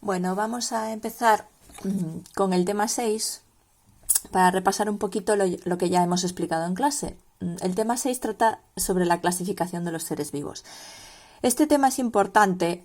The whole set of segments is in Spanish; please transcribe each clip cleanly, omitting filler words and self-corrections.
Bueno, vamos a empezar con el tema 6 para repasar un poquito lo que ya hemos explicado en clase. El tema 6 trata sobre la clasificación de los seres vivos. Este tema es importante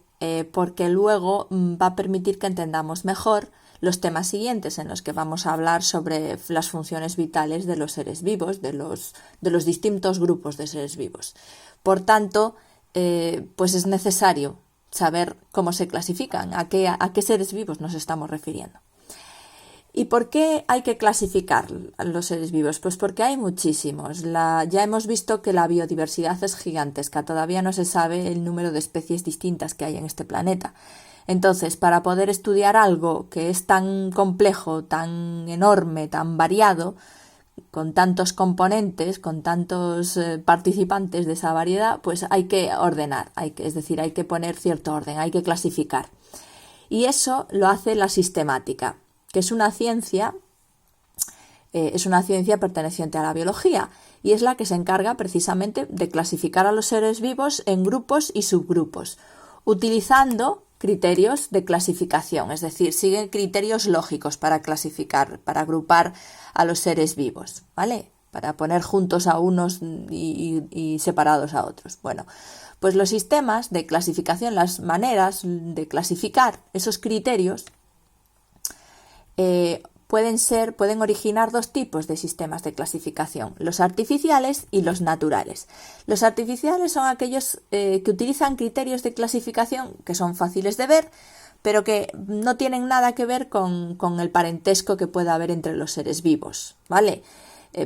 porque luego va a permitir que entendamos mejor los temas siguientes en los que vamos a hablar sobre las funciones vitales de los seres vivos, de los distintos grupos de seres vivos. Por tanto, pues es necesario saber cómo se clasifican, a qué seres vivos nos estamos refiriendo. ¿Y por qué hay que clasificar los seres vivos? Pues porque hay muchísimos. Ya hemos visto que la biodiversidad es gigantesca, todavía no se sabe el número de especies distintas que hay en este planeta. Entonces, para poder estudiar algo que es tan complejo, tan enorme, tan variado, con tantos componentes, con tantos participantes de esa variedad, pues hay que ordenar, hay que poner cierto orden, hay que clasificar. Y eso lo hace la sistemática, que es una ciencia perteneciente a la biología y es la que se encarga precisamente de clasificar a los seres vivos en grupos y subgrupos, utilizando criterios de clasificación, es decir, siguen criterios lógicos para clasificar, para agrupar a los seres vivos, ¿vale? Para poner juntos a unos y separados a otros. Bueno, pues los sistemas de clasificación, las maneras de clasificar esos criterios pueden originar dos tipos de sistemas de clasificación, los artificiales y los naturales. Los artificiales son aquellos que utilizan criterios de clasificación que son fáciles de ver, pero que no tienen nada que ver con el parentesco que pueda haber entre los seres vivos, ¿vale?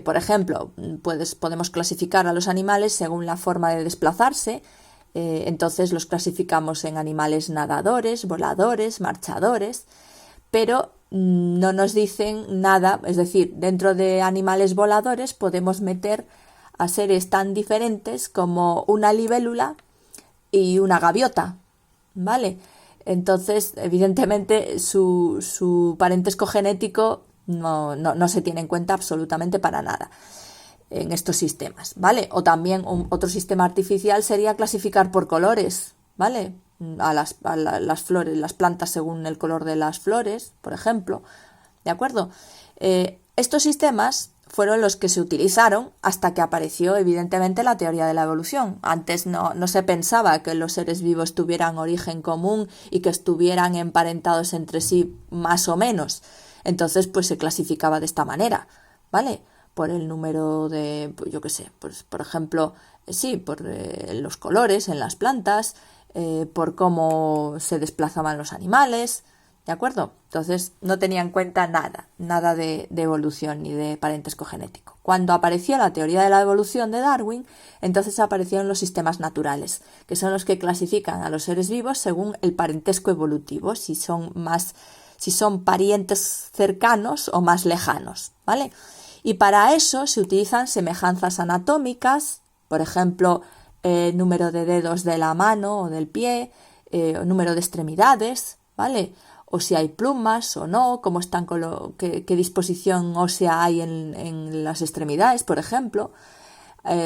Por ejemplo, podemos clasificar a los animales según la forma de desplazarse, entonces los clasificamos en animales nadadores, voladores, marchadores, pero no nos dicen nada, es decir, dentro de animales voladores podemos meter a seres tan diferentes como una libélula y una gaviota, ¿vale? Entonces, evidentemente, su parentesco genético no se tiene en cuenta absolutamente para nada en estos sistemas, ¿vale? O también otro sistema artificial sería clasificar por colores, ¿vale? A las flores, las plantas según el color de las flores, por ejemplo, ¿de acuerdo? Estos sistemas fueron los que se utilizaron hasta que apareció evidentemente la teoría de la evolución. Antes no se pensaba que los seres vivos tuvieran origen común y que estuvieran emparentados entre sí más o menos. Entonces pues se clasificaba de esta manera, ¿vale? Por el número de, pues yo qué sé, pues por ejemplo, sí, por los colores en las plantas, por cómo se desplazaban los animales, ¿de acuerdo? Entonces no tenía en cuenta nada de evolución ni de parentesco genético. Cuando apareció la teoría de la evolución de Darwin, entonces aparecieron los sistemas naturales, que son los que clasifican a los seres vivos según el parentesco evolutivo, si son parientes cercanos o más lejanos, ¿vale? Y para eso se utilizan semejanzas anatómicas, por ejemplo, número de dedos de la mano o del pie, número de extremidades, ¿vale? O si hay plumas o no, cómo están qué disposición ósea hay en las extremidades, por ejemplo,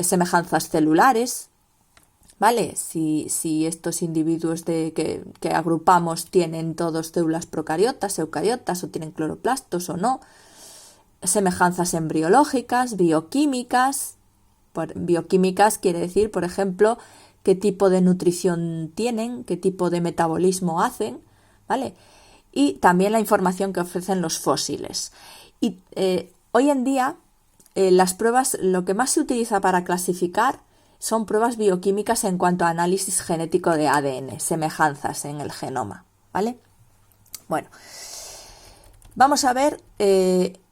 semejanzas celulares, ¿vale? Si estos individuos que agrupamos tienen todos células procariotas, eucariotas o tienen cloroplastos o no, semejanzas embriológicas, bioquímicas. Bioquímicas quiere decir, por ejemplo, qué tipo de nutrición tienen, qué tipo de metabolismo hacen, ¿vale? Y también la información que ofrecen los fósiles. Y hoy en día las pruebas, lo que más se utiliza para clasificar son pruebas bioquímicas en cuanto a análisis genético de ADN, semejanzas en el genoma, ¿vale? Bueno, vamos a ver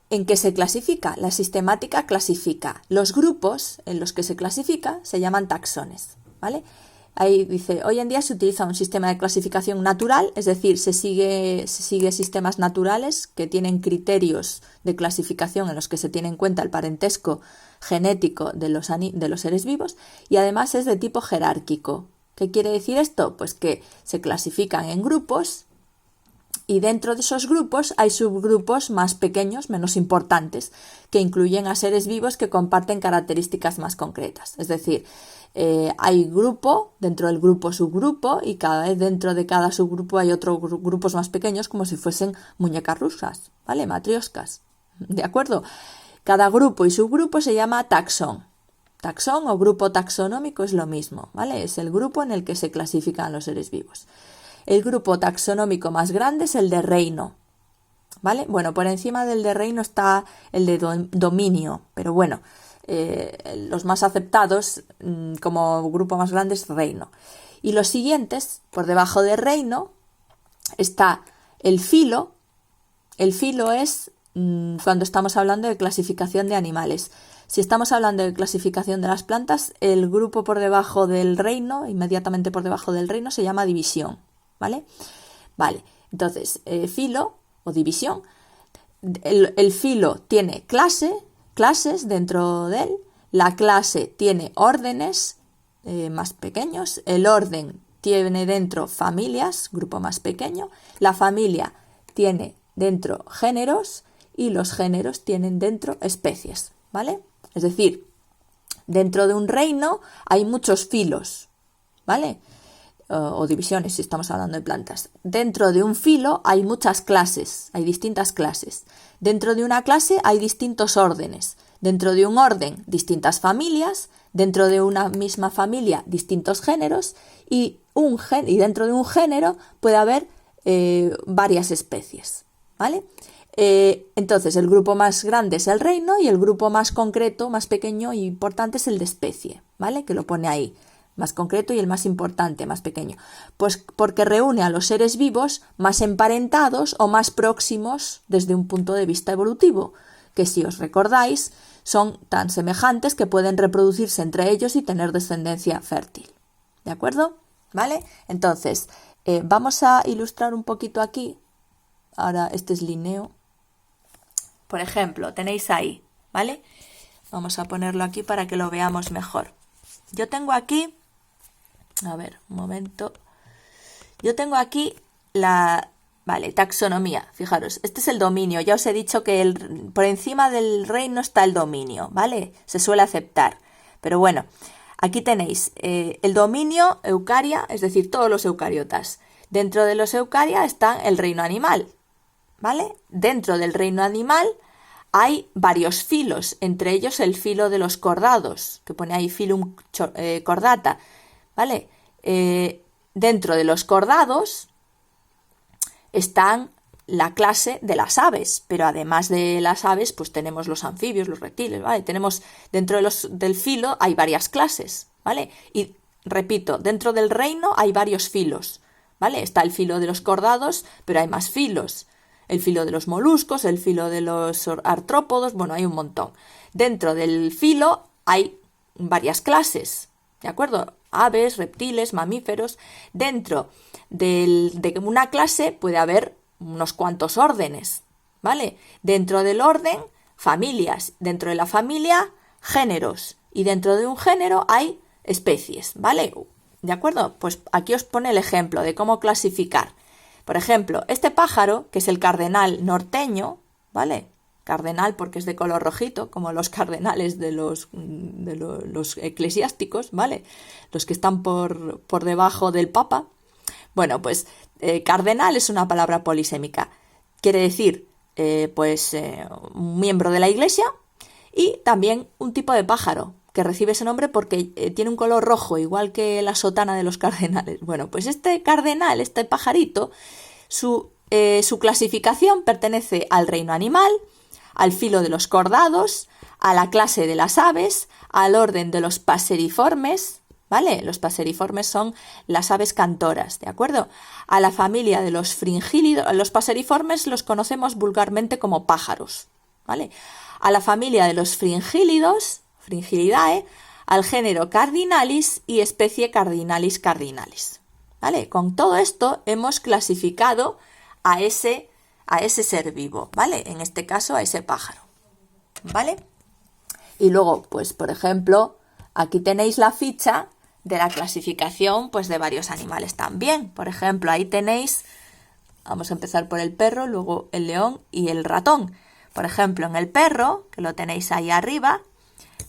en qué se clasifica. La sistemática clasifica. Los grupos en los que se clasifica se llaman taxones, ¿vale? Ahí dice, hoy en día se utiliza un sistema de clasificación natural, es decir, se sigue sistemas naturales que tienen criterios de clasificación en los que se tiene en cuenta el parentesco genético de los seres vivos y además es de tipo jerárquico. ¿Qué quiere decir esto? Pues que se clasifican en grupos Y dentro de esos grupos hay subgrupos más pequeños, menos importantes, que incluyen a seres vivos que comparten características más concretas. Es decir, hay grupo, dentro del grupo subgrupo, y cada vez dentro de cada subgrupo hay otros grupos más pequeños, como si fuesen muñecas rusas, ¿vale? Matrioscas, ¿de acuerdo? Cada grupo y subgrupo se llama taxón. Taxón o grupo taxonómico es lo mismo, ¿vale? Es el grupo en el que se clasifican los seres vivos. El grupo taxonómico más grande es el de reino, ¿vale? Bueno, por encima del de reino está el de dominio, pero bueno, los más aceptados como grupo más grande es reino. Y los siguientes, por debajo de reino, está el filo. El filo es cuando estamos hablando de clasificación de animales. Si estamos hablando de clasificación de las plantas, el grupo por debajo del reino, inmediatamente por debajo del reino, se llama división, ¿vale? Vale, entonces, filo o división. El filo tiene clases dentro de él. La clase tiene órdenes más pequeños. El orden tiene dentro familias, grupo más pequeño. La familia tiene dentro géneros y los géneros tienen dentro especies, ¿vale? Es decir, dentro de un reino hay muchos filos, ¿vale? O divisiones si estamos hablando de plantas. Dentro de un filo hay muchas clases, hay distintas clases. Dentro de una clase hay distintos órdenes. Dentro de un orden, distintas familias. Dentro de una misma familia, distintos géneros. Y dentro de un género puede haber varias especies, ¿vale? Entonces, el grupo más grande es el reino y el grupo más concreto, más pequeño e importante es el de especie, ¿vale? Que lo pone ahí. Más concreto y el más importante, más pequeño. Pues porque reúne a los seres vivos más emparentados o más próximos desde un punto de vista evolutivo, que si os recordáis, son tan semejantes que pueden reproducirse entre ellos y tener descendencia fértil. ¿De acuerdo? ¿Vale? Entonces, vamos a ilustrar un poquito aquí. Ahora, este es Linneo. Por ejemplo, tenéis ahí, ¿vale? Vamos a ponerlo aquí para que lo veamos mejor. Yo tengo aquí, a ver, un momento. Yo tengo aquí taxonomía. Fijaros, este es el dominio. Ya os he dicho que por encima del reino está el dominio, ¿vale? Se suele aceptar. Pero bueno, aquí tenéis el dominio eucaria, es decir, todos los eucariotas. Dentro de los eucaria está el reino animal, ¿vale? Dentro del reino animal hay varios filos, entre ellos el filo de los cordados, que pone ahí filum cordata, ¿vale? Dentro de los cordados están la clase de las aves, pero además de las aves, pues tenemos los anfibios, los reptiles, ¿vale? Tenemos dentro del filo hay varias clases, ¿vale? Y repito, dentro del reino hay varios filos, ¿vale? Está el filo de los cordados, pero hay más filos. El filo de los moluscos, el filo de los artrópodos, bueno, hay un montón. Dentro del filo hay varias clases, ¿de acuerdo? Aves, reptiles, mamíferos. Dentro de una clase puede haber unos cuantos órdenes, ¿vale? Dentro del orden, familias. Dentro de la familia, géneros. Y dentro de un género hay especies, ¿vale? ¿De acuerdo? Pues aquí os pone el ejemplo de cómo clasificar. Por ejemplo, este pájaro, que es el cardenal norteño, ¿vale? Cardenal porque es de color rojito, como los cardenales de los eclesiásticos, ¿vale? Los que están por debajo del papa. Bueno, pues cardenal es una palabra polisémica. Quiere decir, un miembro de la iglesia y también un tipo de pájaro que recibe ese nombre porque tiene un color rojo, igual que la sotana de los cardenales. Bueno, pues este cardenal, este pajarito, su clasificación pertenece al reino animal, al filo de los cordados, a la clase de las aves, al orden de los paseriformes, ¿vale? Los paseriformes son las aves cantoras, ¿de acuerdo? A la familia de los fringílidos, los paseriformes los conocemos vulgarmente como pájaros, ¿vale? A la familia de los fringílidos, Fringillidae, al género Cardinalis y especie Cardinalis cardinalis, ¿vale? Con todo esto hemos clasificado a ese ser vivo, ¿vale? En este caso a ese pájaro, ¿vale? Y luego, pues por ejemplo, aquí tenéis la ficha de la clasificación pues de varios animales también. Por ejemplo, ahí tenéis Vamos a empezar por el perro, luego el león y el ratón. Por ejemplo, en el perro, que lo tenéis ahí arriba,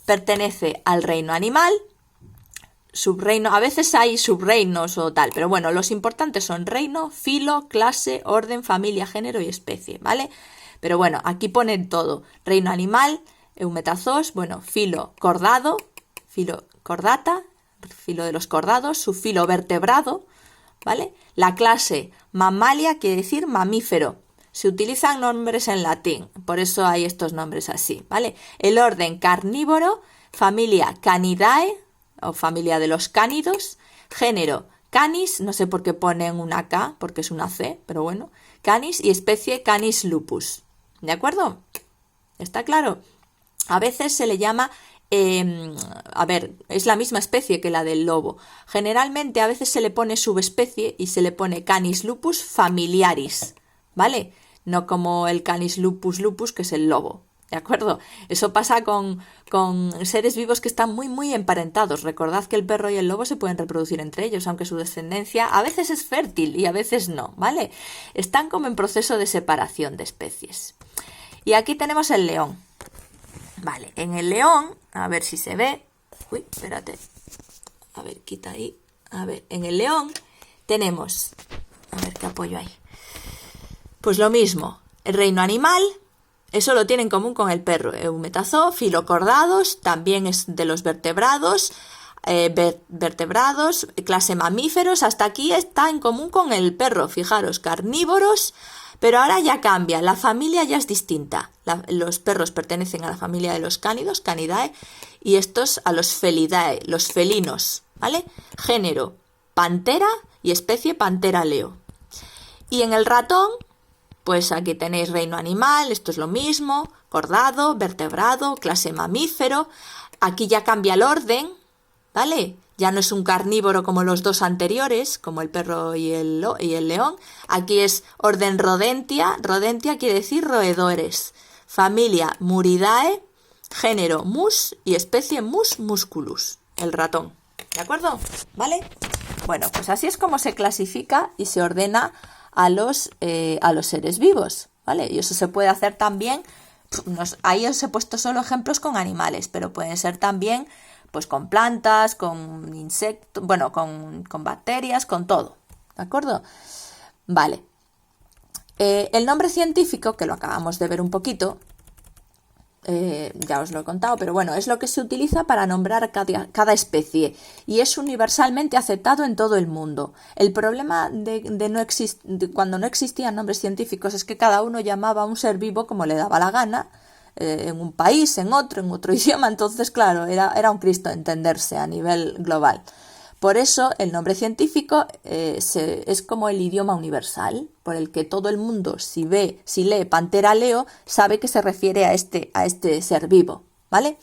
pertenece al reino animal, subreino, a veces hay subreinos o tal, pero bueno, los importantes son reino, filo, clase, orden, familia, género y especie, ¿vale? Pero bueno, aquí ponen todo. Reino animal, eumetazos, bueno, filo cordado, filo cordata, filo de los cordados, subfilo vertebrado, ¿vale? La clase mamalia quiere decir mamífero. Se utilizan nombres en latín, por eso hay estos nombres así, ¿vale? El orden carnívoro, familia Canidae, o familia de los cánidos, género Canis, no sé por qué ponen una K, porque es una C, pero bueno, Canis, y especie Canis lupus, ¿de acuerdo? ¿Está claro? A veces se le llama, es la misma especie que la del lobo. Generalmente a veces se le pone subespecie y se le pone Canis lupus familiaris, ¿vale? No como el Canis lupus lupus, que es el lobo, ¿de acuerdo? Eso pasa con seres vivos que están muy, muy emparentados. Recordad que el perro y el lobo se pueden reproducir entre ellos, aunque su descendencia a veces es fértil y a veces no, ¿vale? Están como en proceso de separación de especies. Y aquí tenemos el león. Vale, en el león, a ver si se ve. Uy, espérate. A ver, quita ahí. A ver, en el león tenemos... A ver, ¿qué apoyo hay? Pues lo mismo, el reino animal, eso lo tiene en común con el perro. Eumetazoo, filocordados, también es de los vertebrados, clase mamíferos, hasta aquí está en común con el perro, fijaros, carnívoros, pero ahora ya cambia, la familia ya es distinta. Los perros pertenecen a la familia de los cánidos, Canidae, y estos a los Felidae, los felinos, ¿vale? Género, pantera y especie Pantera leo. Y en el ratón, pues aquí tenéis reino animal, esto es lo mismo, cordado, vertebrado, clase mamífero. Aquí ya cambia el orden, ¿vale? Ya no es un carnívoro como los dos anteriores, como el perro y el león. Aquí es orden Rodentia. Rodentia quiere decir roedores. Familia Muridae, género Mus y especie Mus musculus, el ratón. ¿De acuerdo? ¿Vale? Bueno, pues así es como se clasifica y se ordena a los seres vivos, ¿vale? Y eso se puede hacer también, ahí os he puesto solo ejemplos con animales, pero pueden ser también pues con plantas, con insectos, bueno, con bacterias, con todo, ¿de acuerdo? Vale. El nombre científico, que lo acabamos de ver un poquito, ya os lo he contado, pero bueno, es lo que se utiliza para nombrar cada especie y es universalmente aceptado en todo el mundo. El problema de cuando no existían nombres científicos es que cada uno llamaba a un ser vivo como le daba la gana, en un país, en otro idioma, entonces claro, era un Cristo entenderse a nivel global. Por eso el nombre científico es como el idioma universal, por el que todo el mundo, si lee Pantera leo, sabe que se refiere a este ser vivo, ¿vale?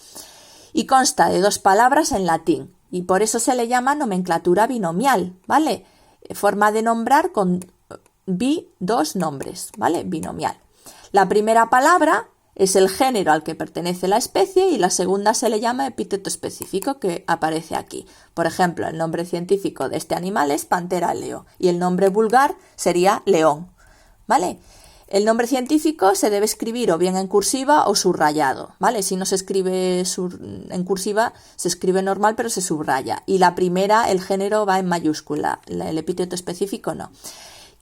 Y consta de 2 palabras en latín, y por eso se le llama nomenclatura binomial, ¿vale? Forma de nombrar con dos nombres, ¿vale? Binomial. La primera palabra es el género al que pertenece la especie y la segunda se le llama epíteto específico que aparece aquí. Por ejemplo, el nombre científico de este animal es Pantera leo y el nombre vulgar sería león, ¿vale? El nombre científico se debe escribir o bien en cursiva o subrayado, ¿vale? Si no se escribe en cursiva, se escribe normal pero se subraya. Y la primera, el género, va en mayúscula, el epíteto específico no.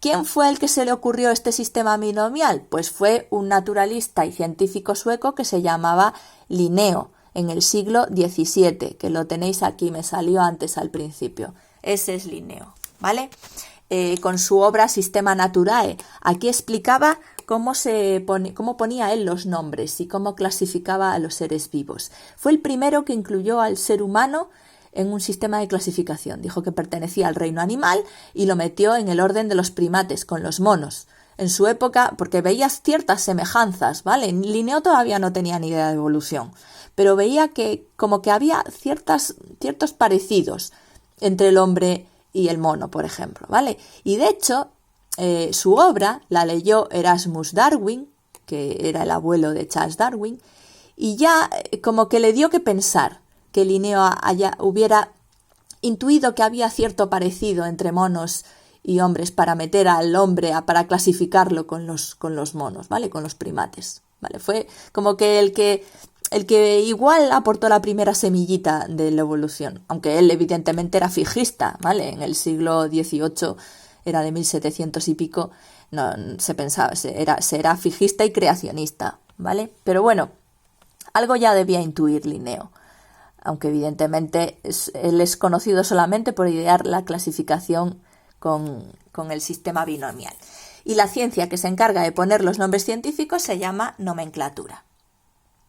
¿Quién fue el que se le ocurrió este sistema binomial? Pues fue un naturalista y científico sueco que se llamaba Linneo en el siglo XVII, que lo tenéis aquí, me salió antes al principio. Ese es Linneo, ¿vale? Con su obra Systema Naturae. Aquí explicaba cómo ponía él los nombres y cómo clasificaba a los seres vivos. Fue el primero que incluyó al ser humano en un sistema de clasificación. Dijo que pertenecía al reino animal y lo metió en el orden de los primates, con los monos. En su época, porque veía ciertas semejanzas, ¿vale? Linneo todavía no tenía ni idea de evolución, pero veía que como que había ciertos parecidos entre el hombre y el mono, por ejemplo, ¿vale? Y de hecho, su obra la leyó Erasmus Darwin, que era el abuelo de Charles Darwin, y ya como que le dio que pensar que Linneo hubiera intuido que había cierto parecido entre monos y hombres para meter al hombre para clasificarlo con los monos, ¿vale? Con los primates, ¿vale? Fue como que el que igual aportó la primera semillita de la evolución, aunque él evidentemente era fijista, ¿vale? En el siglo XVIII, era de 1700 y pico, no se pensaba, será fijista y creacionista, ¿vale? Pero bueno, algo ya debía intuir Linneo, aunque evidentemente él es conocido solamente por idear la clasificación con el sistema binomial. Y la ciencia que se encarga de poner los nombres científicos se llama nomenclatura.